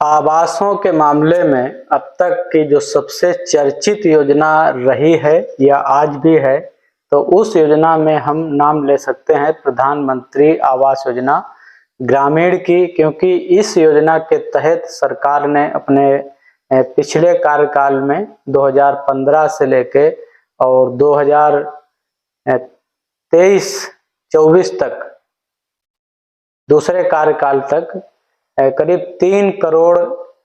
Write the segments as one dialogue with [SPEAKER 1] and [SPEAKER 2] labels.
[SPEAKER 1] आवासों के मामले में अब तक की जो सबसे चर्चित योजना रही है या आज भी है, तो उस योजना में हम नाम ले सकते हैं प्रधानमंत्री आवास योजना ग्रामीण की। क्योंकि इस योजना के तहत सरकार ने अपने पिछले कार्यकाल में 2015 से लेके और 2023-24 तक, दूसरे कार्यकाल तक करीब 3 करोड़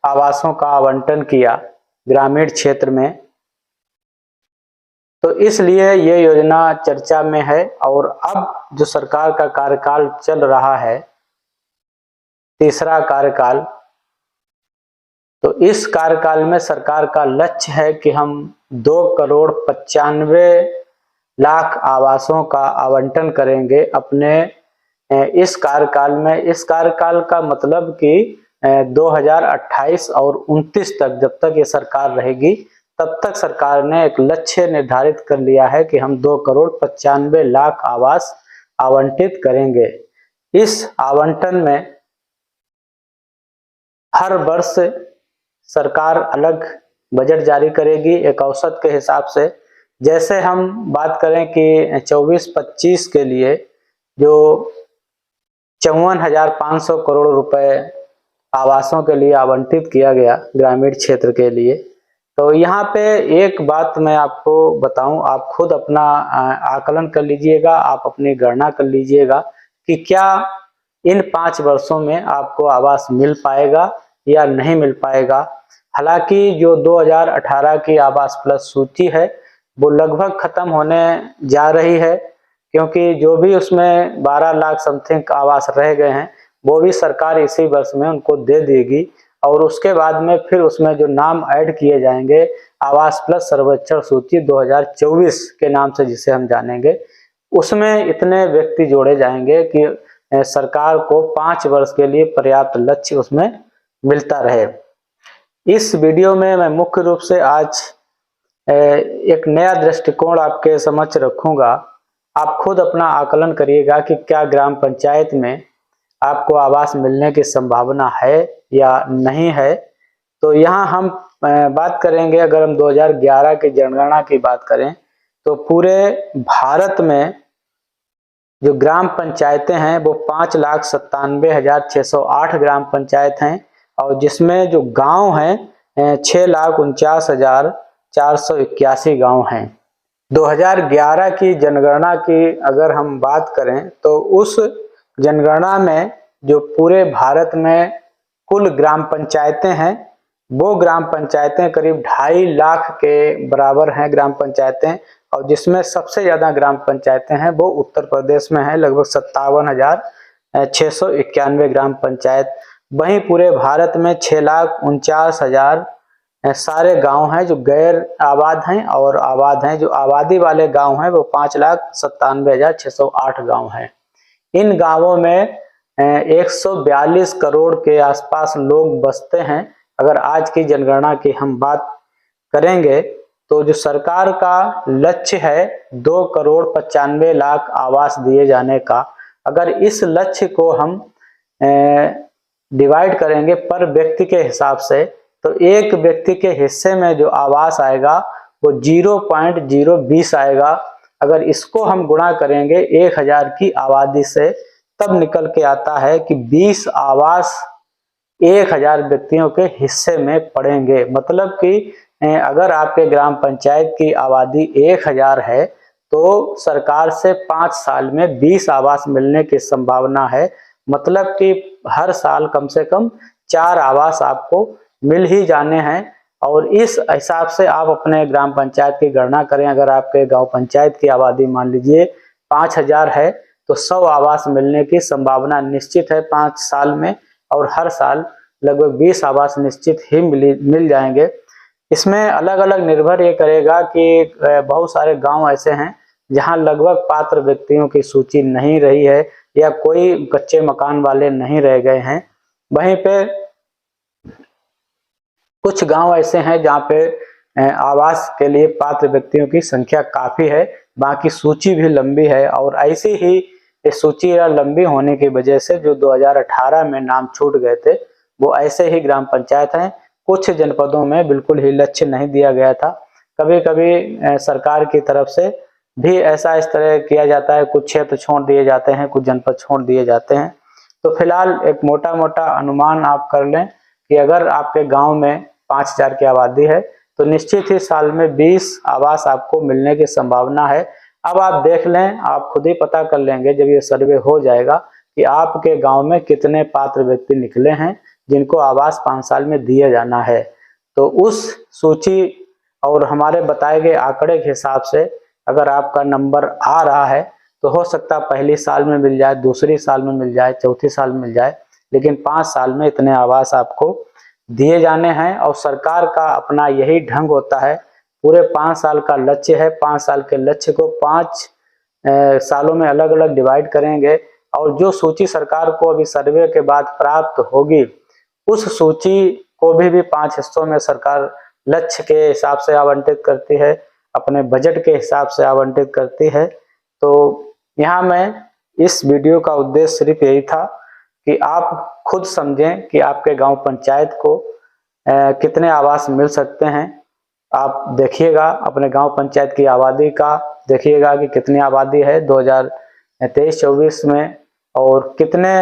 [SPEAKER 1] आवासों का आवंटन किया ग्रामीण क्षेत्र में। तो इसलिए ये योजना चर्चा में है। और अब जो सरकार का कार्यकाल चल रहा है, तीसरा कार्यकाल, तो इस कार्यकाल में सरकार का लक्ष्य है कि हम 2,95,00,000 आवासों का आवंटन करेंगे अपने इस कार्यकाल में। इस कार्यकाल का मतलब कि 2028 और 29 तक, जब तक ये सरकार रहेगी तब तक सरकार ने एक लक्ष्य निर्धारित कर लिया है कि हम 2,95,00,000 आवास आवंटित करेंगे। इस आवंटन में हर वर्ष सरकार अलग बजट जारी करेगी एक औसत के हिसाब से। जैसे हम बात करें कि 24-25 के लिए जो 54,500 करोड़ रुपए आवासों के लिए आवंटित किया गया ग्रामीण क्षेत्र के लिए, तो यहाँ पे एक बात मैं आपको बताऊं, आप खुद अपना आकलन कर लीजिएगा, आप अपनी गणना कर लीजिएगा कि क्या इन 5 वर्षों में आपको आवास मिल पाएगा या नहीं मिल पाएगा। हालांकि जो 2018 की आवास प्लस सूची है वो लगभग खत्म होने जा रही है, क्योंकि जो भी उसमें 12 लाख समथिंग आवास रह गए हैं वो भी सरकार इसी वर्ष में उनको दे देगी। और उसके बाद में फिर उसमें जो नाम ऐड किए जाएंगे आवास प्लस सर्वेक्षण सूची 2024 के नाम से जिसे हम जानेंगे, उसमें इतने व्यक्ति जोड़े जाएंगे कि सरकार को 5 वर्ष के लिए पर्याप्त लक्ष्य उसमें मिलता रहे। इस वीडियो में मैं मुख्य रूप से आज एक नया दृष्टिकोण आपके समक्ष रखूंगा। आप खुद अपना आकलन करिएगा कि क्या ग्राम पंचायत में आपको आवास मिलने की संभावना है या नहीं है। तो यहाँ हम बात करेंगे, अगर हम 2011 की जनगणना की बात करें तो पूरे भारत में जो ग्राम पंचायतें हैं वो 5,97,608 ग्राम पंचायत हैं, और जिसमें जो गांव हैं 6,49,481 गांव हैं। 2011 की जनगणना की अगर हम बात करें तो उस जनगणना में जो पूरे भारत में कुल ग्राम पंचायतें हैं वो ग्राम पंचायतें करीब 2.5 लाख के बराबर हैं ग्राम पंचायतें, और जिसमें सबसे ज्यादा ग्राम पंचायतें हैं वो उत्तर प्रदेश में है, लगभग 57,691 ग्राम पंचायत। वहीं पूरे भारत में 6,49,000 सारे गांव हैं जो गैर आबाद हैं, और आबाद हैं जो आबादी वाले गांव हैं वो 5,97,608 गांव हैं। इन गांवों में 142 करोड़ के आसपास लोग बसते हैं। अगर आज की जनगणना की हम बात करेंगे तो जो सरकार का लक्ष्य है 2,95,00,000 आवास दिए जाने का, अगर इस लक्ष्य को हम डिवाइड करेंगे पर व्यक्ति के हिसाब से, तो एक व्यक्ति के हिस्से में जो आवास आएगा वो 0.020 आएगा। अगर इसको हम गुणा करेंगे 1,000 की आबादी से, तब निकल के आता है कि 20 आवास 1,000 व्यक्तियों के हिस्से में पड़ेंगे। मतलब कि अगर आपके ग्राम पंचायत की आबादी 1,000 है तो सरकार से 5 साल में 20 आवास मिलने की संभावना है। मतलब कि हर साल कम से कम 4 आवास आपको मिल ही जाने हैं। और इस हिसाब से आप अपने ग्राम पंचायत की गणना करें। अगर आपके गांव पंचायत की आबादी मान लीजिए 5,000 है तो 100 आवास मिलने की संभावना निश्चित है 5 साल में, और हर साल लगभग 20 आवास निश्चित ही मिल जाएंगे। इसमें अलग अलग निर्भर ये करेगा कि बहुत सारे गांव ऐसे हैं जहां लगभग पात्र व्यक्तियों की सूची नहीं रही है या कोई कच्चे मकान वाले नहीं रह गए हैं। वहीं पे कुछ गांव ऐसे हैं जहां पे आवास के लिए पात्र व्यक्तियों की संख्या काफी है, बाकी सूची भी लंबी है। और ऐसी ही सूची लंबी होने की वजह से जो 2018 में नाम छूट गए थे वो ऐसे ही ग्राम पंचायत हैं। कुछ जनपदों में बिल्कुल ही लक्ष्य नहीं दिया गया था। कभी कभी सरकार की तरफ से भी ऐसा इस तरह किया जाता है, कुछ क्षेत्र छोड़ दिए जाते हैं, कुछ जनपद छोड़ दिए जाते हैं। तो फिलहाल एक मोटा मोटा अनुमान आप कर लें कि अगर आपके गांव में 5000 की आबादी है तो निश्चित ही साल में 20 आवास आपको मिलने की संभावना है। अब आप देख लें, आप खुद ही पता कर लेंगे जब ये सर्वे हो जाएगा कि आपके गांव में कितने पात्र व्यक्ति निकले हैं जिनको आवास 5 साल में दिया जाना है। तो उस सूची और हमारे बताए गए आंकड़े के हिसाब से अगर आपका नंबर आ रहा है तो हो सकता है पहली साल में मिल जाए, दूसरी साल में मिल जाए, चौथी साल में मिल जाए, लेकिन 5 साल में इतने आवास आपको दिए जाने हैं। और सरकार का अपना यही ढंग होता है, पूरे 5 साल का लक्ष्य है, 5 साल के लक्ष्य को 5 सालों में अलग अलग डिवाइड करेंगे और जो सूची सरकार को अभी सर्वे के बाद प्राप्त होगी उस सूची को भी 5 हिस्सों में सरकार लक्ष्य के हिसाब से आवंटित करती है, अपने बजट के हिसाब से आवंटित करती है। तो यहाँ मैं इस वीडियो का उद्देश्य सिर्फ यही था कि आप खुद समझें कि आपके गांव पंचायत को कितने आवास मिल सकते हैं। आप देखिएगा अपने गांव पंचायत की आबादी का, देखिएगा कि कितनी आबादी है 2023-24 में और कितने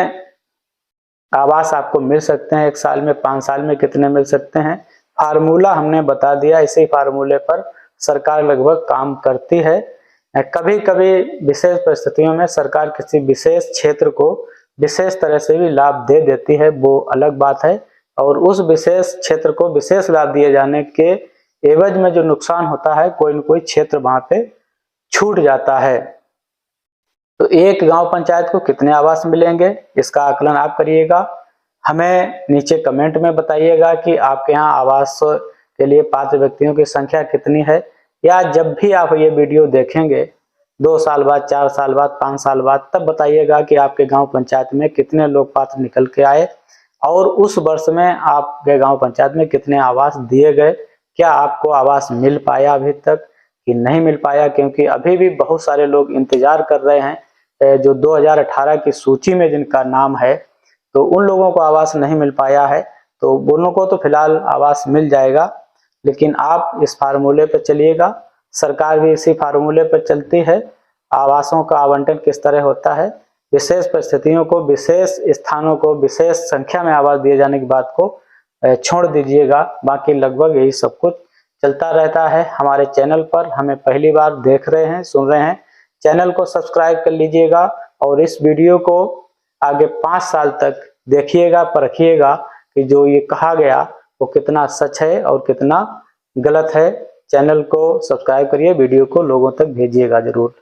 [SPEAKER 1] आवास आपको मिल सकते हैं एक साल में, 5 साल में कितने मिल सकते हैं। फार्मूला हमने बता दिया, इसी फार्मूले पर सरकार लगभग काम करती है। कभी कभी विशेष परिस्थितियों में सरकार किसी विशेष क्षेत्र को विशेष तरह से भी लाभ दे देती है, वो अलग बात है। और उस विशेष क्षेत्र को विशेष लाभ दिए जाने के एवज में जो नुकसान होता है, कोई न कोई क्षेत्र वहां पे छूट जाता है। तो एक गांव पंचायत को कितने आवास मिलेंगे इसका आकलन आप करिएगा, हमें नीचे कमेंट में बताइएगा कि आपके यहाँ आवास के लिए पात्र व्यक्तियों की संख्या कितनी है। या जब भी आप ये वीडियो देखेंगे 2 साल बाद, 4 साल बाद, 5 साल बाद, तब बताइएगा कि आपके गांव पंचायत में कितने लोग पात्र निकल के आए और उस वर्ष में आपके गांव पंचायत में कितने आवास दिए गए, क्या आपको आवास मिल पाया अभी तक कि नहीं मिल पाया। क्योंकि अभी भी बहुत सारे लोग इंतजार कर रहे हैं जो 2018 की सूची में जिनका नाम है, तो उन लोगों को आवास नहीं मिल पाया है। तो उन लोगों को तो फिलहाल आवास मिल जाएगा, लेकिन आप इस फार्मूले पर चलिएगा, सरकार भी इसी फार्मूले पर चलती है। आवासों का आवंटन किस तरह होता है, विशेष परिस्थितियों को, विशेष स्थानों को विशेष संख्या में आवास दिए जाने की बात को छोड़ दीजिएगा, बाकी लगभग यही सब कुछ चलता रहता है हमारे चैनल पर। हमें पहली बार देख रहे हैं, सुन रहे हैं, चैनल को सब्सक्राइब कर लीजिएगा और इस वीडियो को आगे 5 साल तक देखिएगा, परखिएगा कि जो ये कहा गया वो कितना सच है और कितना गलत है। चैनल को सब्सक्राइब करिए, वीडियो को लोगों तक भेजिएगा जरूर।